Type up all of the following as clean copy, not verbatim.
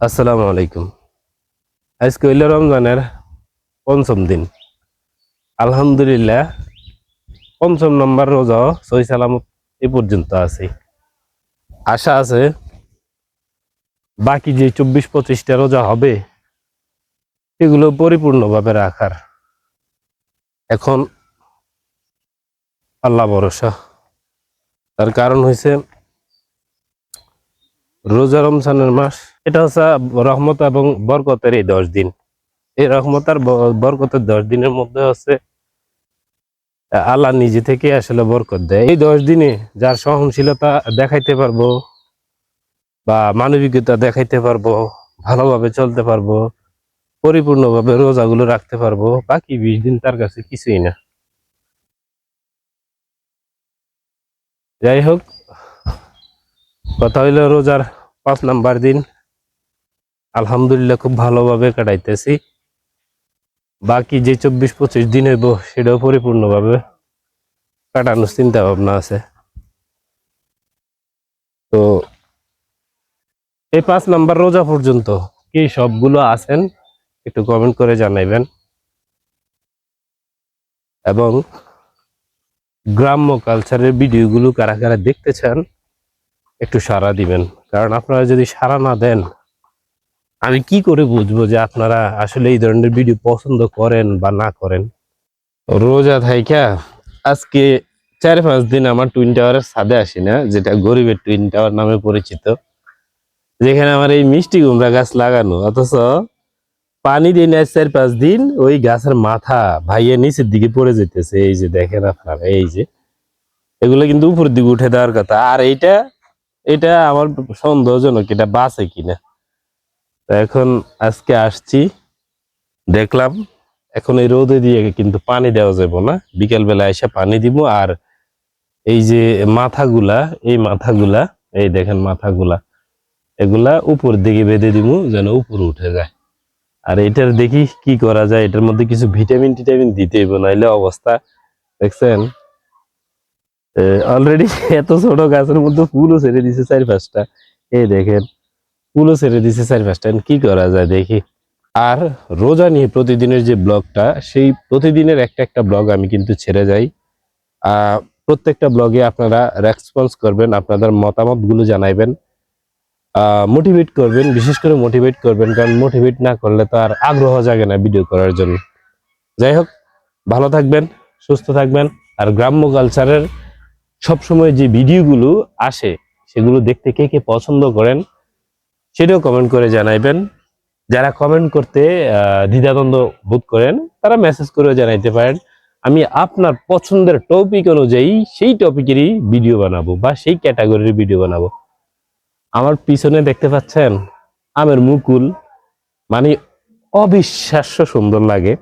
আসসালামু আলাইকুম। আজকে হইল রমজানের পঞ্চম দিন। আলহামদুলিল্লাহ, পঞ্চম নম্বর রোজা সহি সালামত এ পর্যন্ত আছে। আশা আছে বাকি যে 24-25টা রোজা হবে এগুলো পরিপূর্ণভাবে রাখার। এখন আল্লাহ ভরসা। তার কারণ হয়েছে রোজা রমজানের মাস, এটা হচ্ছে রহমত এবং বরকতের এই 10 দিন। এই রহমত আর বরকতের 10 দিনের মধ্যে হচ্ছে আল্লাহ নিজে থেকে আসলে বরকত দেয়। এই 10 দিনে যার সহনশীলতা দেখাইতে পারবো বা মানবিকতা দেখাইতে পারবো, ভালোভাবে চলতে পারবো, পরিপূর্ণভাবে রোজাগুলো রাখতে পারবো, বাকি 20 দিন তার কাছে কিছুই না। যাই হোক, কথা হইলো রোজার 5 নাম্বার দিন আলহামদুলিল্লাহ খুব ভালোভাবে কাটাইতেছি। বাকি যে 24-25 দিন হইব সেটাও পরিপূর্ণভাবে কাটানোর চিন্তা ভাবনা আছে। তো এই 5 নাম্বার রোজা পর্যন্ত কি সবগুলো আছেন একটু কমেন্ট করে জানাইবেন, এবং গ্রাম্য কালচারের ভিডিওগুলো কারা কারা দেখতে চান একটু সাড়া দিবেন। কারণ আপনারা যদি সাড়া না দেন আমি কি করে বুঝবো যে আপনারা আসলে এই ধরনের ভিডিও পছন্দ করেন বা না করেন। রোজা থাইকা আজকে 4-5 দিন আমার টুইন টাওয়ারের ছাদে আসি না, যেটা গরিবের টুইন টাওয়ার নামে পরিচিত, যেখানে আমার এই মিষ্টি কুমড়া গাছ লাগানো, অথচ পানি দিই না 4-5 দিন ওই গাছের মাথা ভাইয়ের নিচের দিকে পড়ে যেতেছে। এই যে দেখেন আপনারা, এই যে এগুলো কিন্তু উপরের দিকে উঠে দেওয়ার কথা। আর এইটা এটা আমার সন্দেহজনক, এটা বাঁচে কিনা। তো এখন আজকে আসছি, দেখলাম এখন এই রোদে দিয়ে কিন্তু পানি দেওয়া যাবে না, বিকেল বেলা এসে পানি দিব। আর এই যে মাথাগুলা, এই মাথাগুলা, এই দেখেন মাথাগুলা, এগুলা উপর দিকে বেঁধে দিব যেন উপরে উঠে যায়। আর এটার দেখি কি করা যায়, এটার মধ্যে কিছু ভিটামিন টিটামিন দিতে হইব, নাইলে অবস্থা দেখছেন। অলরেডি এত ছোট গাছের মধ্যে ফুলও ছেড়ে দিছে 4-5টা। এই দেখেন ফুলও ছেড়ে দিছে 4-5টা, কি করা যায় দেখি। আর রোজা নিয়ে প্রতিদিনের যে ব্লগটা, সেই প্রতিদিনের একটা একটা ব্লগ আমি কিন্তু ছেড়ে যাই। প্রত্যেকটা ব্লগে আপনারা রেসপন্স করবেন, আপনাদের মতামতগুলো জানাইবেন, মোটিভেট করবেন, বিশেষ করে মোটিভেট করবেন, কারণ মোটিভেট না করলে তো আর আগ্রহ জাগে না ভিডিও করার জন্য। যাই হোক, ভালো থাকবেন, সুস্থ থাকবেন। আর গ্রাম্য কালচারের সবসময় যে ভিডিওগুলো আসে সেগুলো দেখতে কে কে পছন্দ করেন সেটাও কমেন্ট করে জানাইবেন। যারা কমেন্ট করতে দ্বিধাদ্বন্দ্ব বোধ করেন তারা মেসেজ করেও জানাইতে পারেন। আমি আপনার পছন্দের টপিক অনুযায়ী সেই টপিকেরই ভিডিও বানাবো বা সেই ক্যাটাগরির ভিডিও বানাবো। আমার পিছনে দেখতে পাচ্ছেন আমের মুকুল, মানে অবিশ্বাস্য সুন্দর লাগে।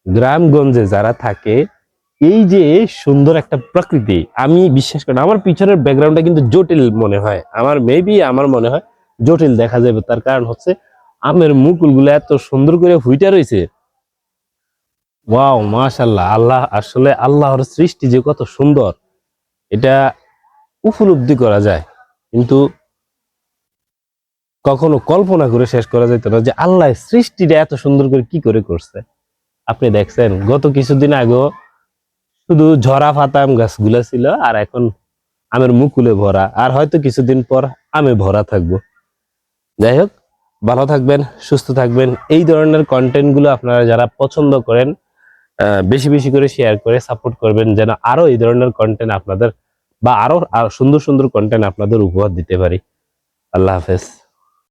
গ্রামগঞ্জে যারা থাকে এই যে সুন্দর একটা প্রকৃতি, আমি বিশ্বাস করি না, আমার পিছনের ব্যাকগ্রাউন্ডটা কিন্তু জটিল মনে হয়, আমার মনে হয় জটিল দেখা যাবে। তার কারণ হচ্ছে আমের মুকুল গুলো এত সুন্দর করে ফুইটা রয়েছে। ওয়াও, মাশাআল্লাহ, আল্লাহ আসলে আল্লাহর সৃষ্টি যে কত সুন্দর এটা উপলব্ধি করা যায়, কিন্তু কখনো কল্পনা করে শেষ করা যেত না যে আল্লাহ সৃষ্টিটা এত সুন্দর করে কি করে করছে। আপনি দেখছেন গত কিছুদিন আগে শুধু ঝরা পাতা আম গাছগুলা ছিল, আর এখন আমের মুকুলে ভরা, আর হয়তো কিছুদিন পর আমে ভরা থাকবো। যাই হোক, ভালো থাকবেন, সুস্থ থাকবেন। এই ধরনের কন্টেন্ট গুলো আপনারা যারা পছন্দ করেন বেশি বেশি করে শেয়ার করে সাপোর্ট করবেন, যেন আরো এই ধরনের কন্টেন্ট আপনাদের বা আরো সুন্দর সুন্দর কন্টেন্ট আপনাদের উপহার দিতে পারি। আল্লাহ হাফেজ।